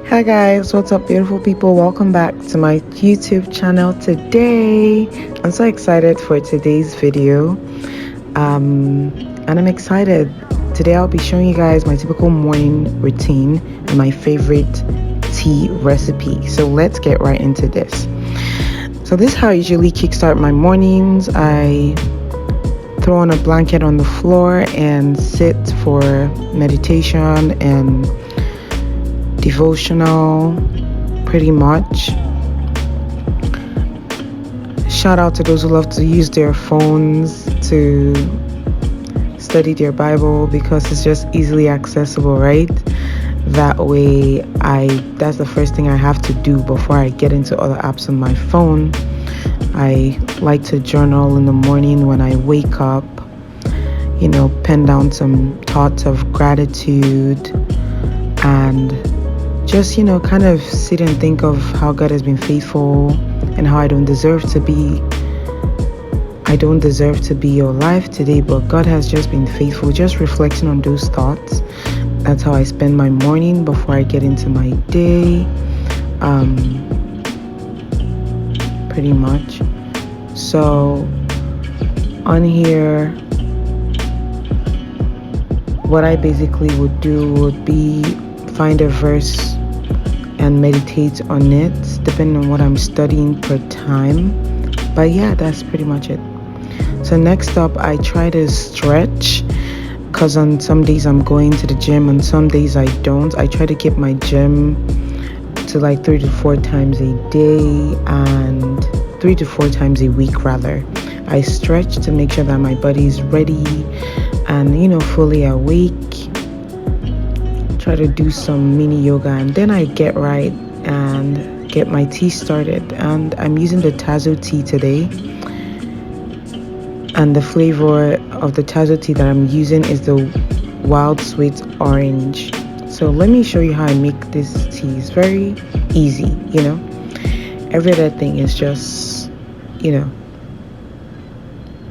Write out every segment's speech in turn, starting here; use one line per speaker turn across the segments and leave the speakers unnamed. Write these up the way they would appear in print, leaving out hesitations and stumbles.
Hi guys, what's up beautiful people? Welcome back to my YouTube channel today. I'm so excited for today's video. And I'm excited. Today I'll be showing you guys my typical morning routine and my favorite tea recipe. So let's get right into this. So this is how I usually kickstart my mornings. I throw on a blanket on the floor and sit for meditation and devotional, pretty much. Shout out to those who love to use their phones to study their Bible because it's just easily accessible, right? That way that's the first thing I have to do before I get into other apps on my phone. I like to journal in the morning when I wake up, pen down some thoughts of gratitude and just, kind of sit and think of how God has been faithful and how I don't deserve to be alive today, but God has just been faithful. Just reflecting on those thoughts. That's how I spend my morning before I get into my day. Pretty much. So on here, what I basically would do would be find a verse and meditate on it, depending on what I'm studying per time. But yeah, that's pretty much it. So next up, I try to stretch, because on some days I'm going to the gym, on some days I don't. I try to keep my gym to like 3 to 4 times a day and 3 to 4 times a week rather. I stretch to make sure that my body is ready and fully awake. Try to do some mini yoga, and then I get right and get my tea started. And I'm using the TAZO tea today, and the flavor of the TAZO tea that I'm using is the wild sweet orange. So let me show you how I make this tea. It's very easy. Every other thing is just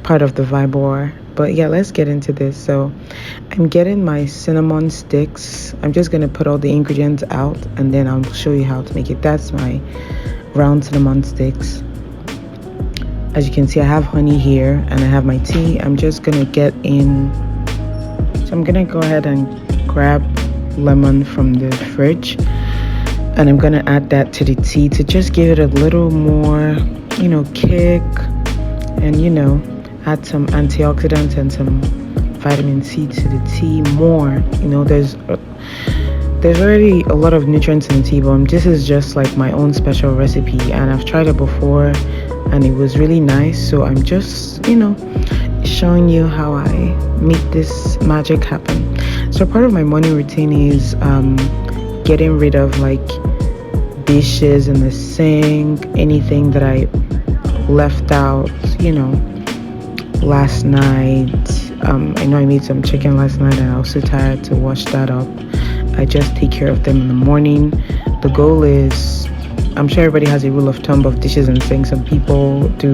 part of the vibe. But yeah, let's get into this. So I'm getting my cinnamon sticks. I'm just going to put all the ingredients out and then I'll show you how to make it. That's my round cinnamon sticks. As you can see, I have honey here and I have my tea. I'm just going to get in. So I'm going to go ahead and grab lemon from the fridge and I'm going to add that to the tea to just give it a little more, kick and, add some antioxidants and some vitamin C to the tea more. There's already a lot of nutrients in tea, but this is just like my own special recipe and I've tried it before and it was really nice. So I'm just, showing you how I make this magic happen. So part of my morning routine is getting rid of like dishes in the sink, anything that I left out, last night. I know I made some chicken last night and I was so tired to wash that up. I just take care of them in the morning. The goal is, I'm sure everybody has a rule of thumb of dishes and sinks. Some people do.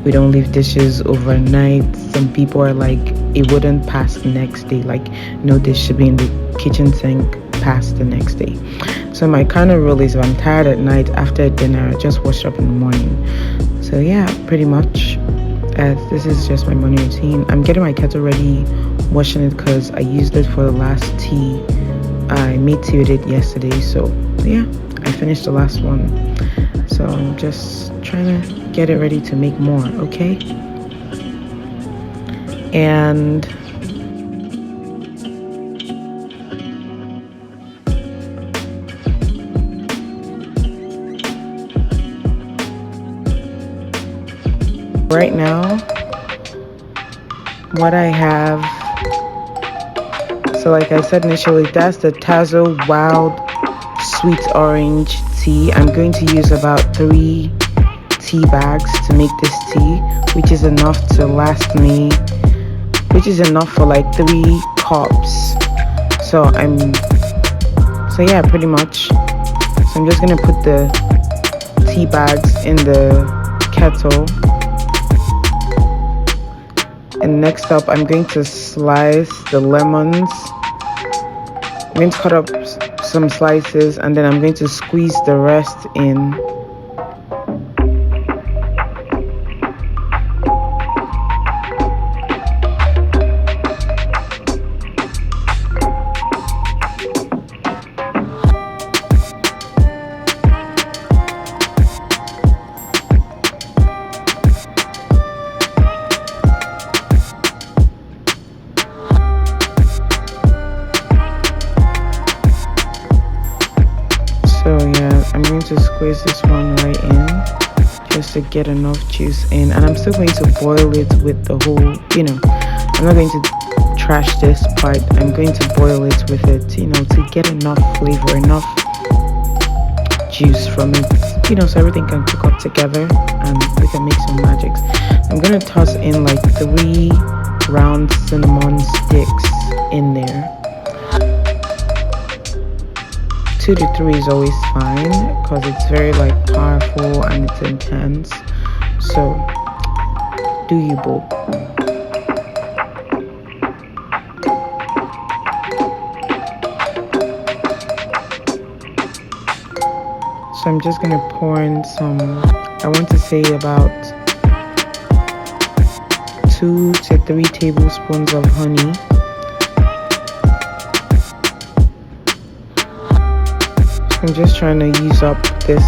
We don't leave dishes overnight. Some people are like, it wouldn't pass the next day. Like, no dish should be in the kitchen sink past the next day. So my kind of rule is, if I'm tired at night after dinner, I just wash up in the morning. So yeah, pretty much. This is just my morning routine. I'm getting my kettle ready, washing it because I used it for the last tea. I made tea with it yesterday, so yeah, I finished the last one. So I'm just trying to get it ready to make more, okay? And right now, what I have, so like I said initially, that's the TAZO Wild Sweet Orange tea. I'm going to use about 3 tea bags to make this tea, which is enough to last me, which is enough for like 3 cups. So yeah, pretty much. So I'm just gonna put the tea bags in the kettle. And next up, I'm going to slice the lemons. I'm going to cut up some slices, and then I'm going to squeeze the rest in. So yeah, I'm going to squeeze this one right in just to get enough juice in, and I'm still going to boil it with the whole, I'm not going to trash this part. I'm going to boil it with it, to get enough flavor, enough juice from it, so everything can cook up together and we can make some magics. I'm going to toss in like 3 round cinnamon sticks in there. 2 to 3 is always fine because it's very like powerful and it's intense. So do you, boo? So I'm just gonna pour in some, I want to say about 2 to 3 tablespoons of honey. I'm just trying to use up this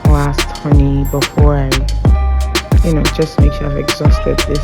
last honey before I, just make sure I've exhausted this.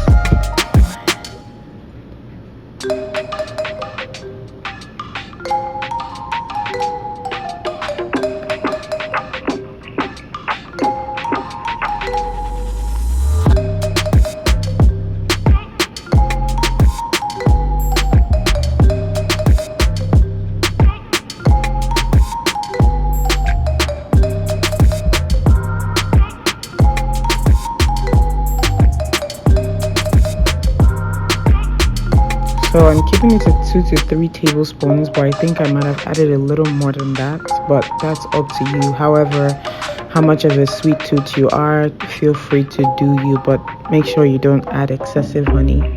So I'm keeping it at 2 to 3 tablespoons, but I think I might have added a little more than that, but that's up to you. However, how much of a sweet tooth you are, feel free to do you, but make sure you don't add excessive honey.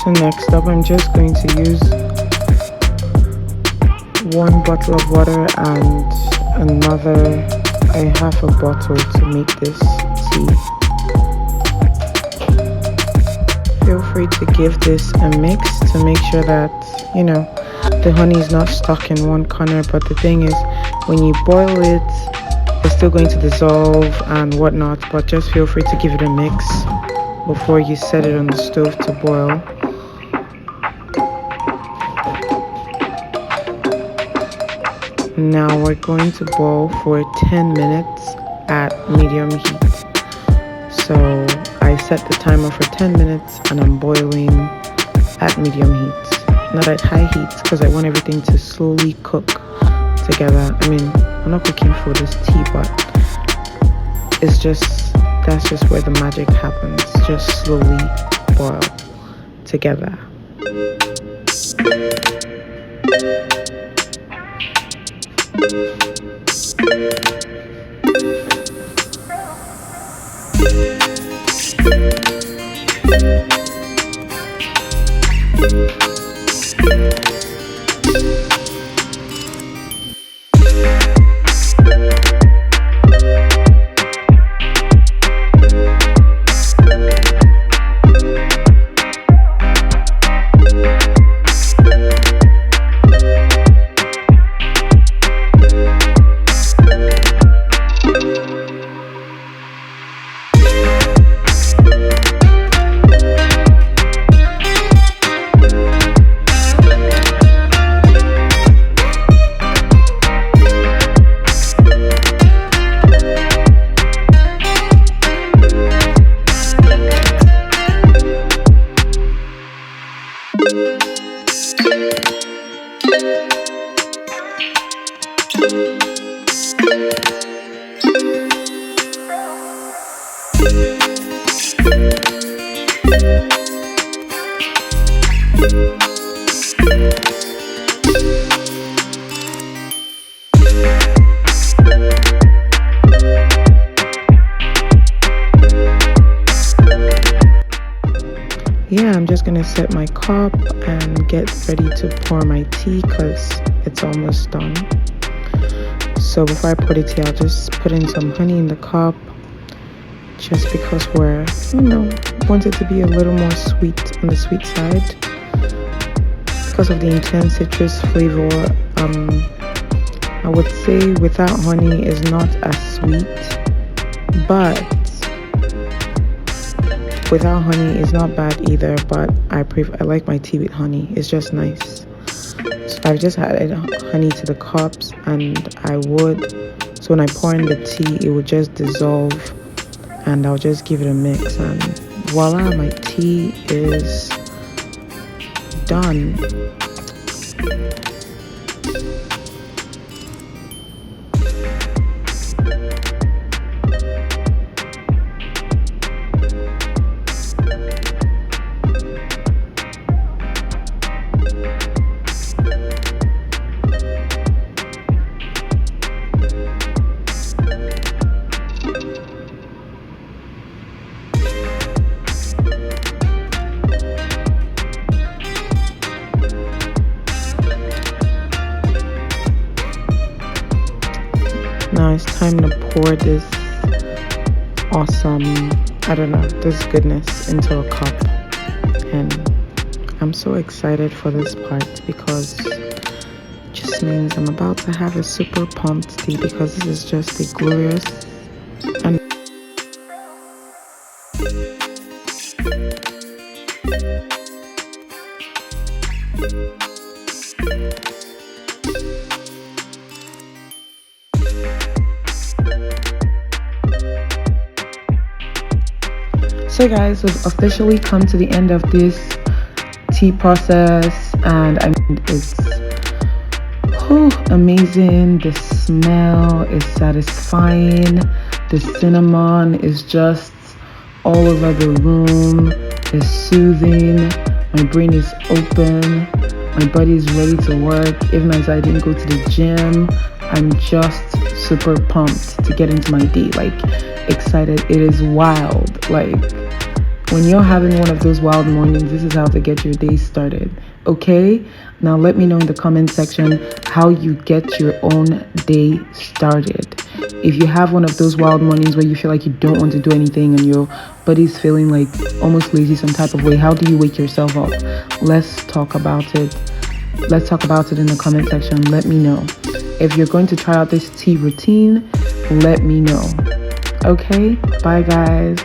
So next up, I'm just going to use 1 bottle of water and another half a bottle to make this tea. Feel free to give this a mix to make sure that, the honey is not stuck in one corner. But the thing is, when you boil it, it's still going to dissolve and whatnot, but just feel free to give it a mix before you set it on the stove to boil. Now we're going to boil for 10 minutes at medium heat. So I set the timer for 10 minutes and I'm boiling at medium heat, not at high heat, because I want everything to slowly cook together. I mean, I'm not cooking for this tea, but that's just where the magic happens. Just slowly boil together. Yeah, I'm just gonna set my cup and get ready to pour my tea because it's almost done. So before I pour the tea, I'll just put in some honey in the cup just because we're, want it to be a little more sweet on the sweet side because of the intense citrus flavor. I would say without honey is not as sweet, but without honey is not bad either. But I like my tea with honey. It's just nice. So I've just added honey to the cups, and so when I pour in the tea, it would just dissolve, and I'll just give it a mix, and voila, my tea is done. Now it's time to pour this awesome, this goodness into a cup. And I'm so excited for this part because it just means I'm about to have a super pumped tea because this is just a glorious and so guys, we've officially come to the end of this tea process, and I mean it's amazing. The smell is satisfying. The cinnamon is just all over the room. It's soothing. My brain is open. My body is ready to work. Even as I didn't go to the gym, I'm just super pumped to get into my day. Like, excited. It is wild. Like, when you're having one of those wild mornings, this is how to get your day started. Okay? Now let me know in the comment section how you get your own day started. If you have one of those wild mornings where you feel like you don't want to do anything and your body's feeling like almost lazy some type of way, how do you wake yourself up? Let's talk about it. Let's talk about it in the comment section. Let me know. If you're going to try out this tea routine, let me know. Okay? Bye guys.